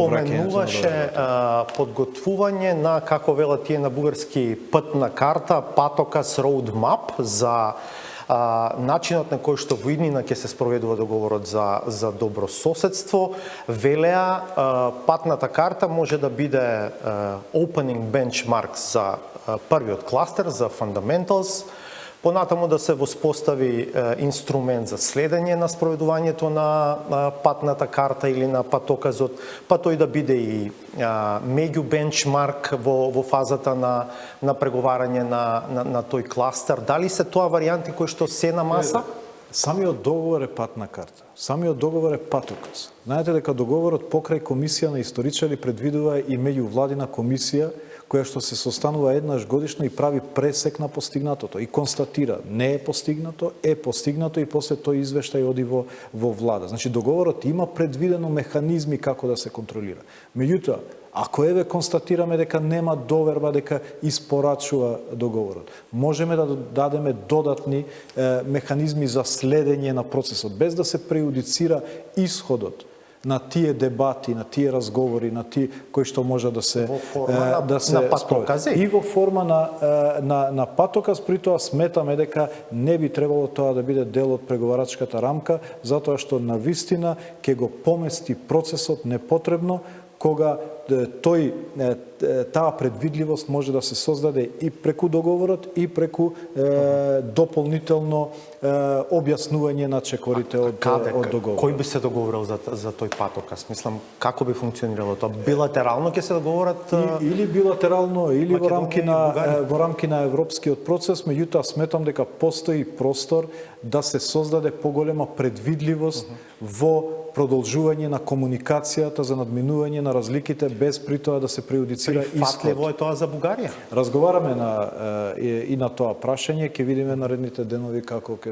Поменуваше подготвување на, како велат тие на бугарски, патна карта, патокас, roadmap за начинот на кој што во иднина ќе се спроведува договорот за добро соседство. Велеа, патната карта може да биде opening benchmark за првиот кластер, за fundamentals, понатаму да се воспостави инструмент за следење на спроведувањето на патната карта или на патоказот, па тој да биде и меѓу бенчмарк во фазата на преговарање на тој кластер. Дали се тоа варијанти кои што се на маса? Самиот договор е патна карта. Самиот договор е патоказ. Знаете дека договорот покрај комисија на историчари предвидува и меѓувладина комисија која што се состанува еднаш годишно и прави пресек на постигнатото и констатира не е постигнато и после тој извештај оди во влада. Значи договорот има предвидено механизми како да се контролира. Меѓутоа, ако констатираме дека нема доверба, дека испорачува договорот, можеме да дадеме додатни механизми за следење на процесот, без да се преюдицира исходот на тие дебати, на тие разговори, на тие кои што може да се на патокази и во форма на патоказ. При тоа сметаме дека не би требало тоа да биде дел од преговарачката рамка, затоа што навистина ќе го помести процесот непотребно, кога таа предвидливост може да се создаде и преку договорот и преку дополнително објаснување на чекорите од договорот. Кој би се договорил за тој патоказ? Мислам, како би функционирало тоа? Билатерално ќе се договорат? Или билатерално, или во рамки на европскиот процес, меѓутоа сметам дека постои простор да се создаде поголема предвидливост во продолжување на комуникацијата за надминување на разликите без при тоа да се преюдицира исход. Прифатливо е тоа за Бугарија? Разговараме и на тоа прашање, ќе видиме наредните денови како ќе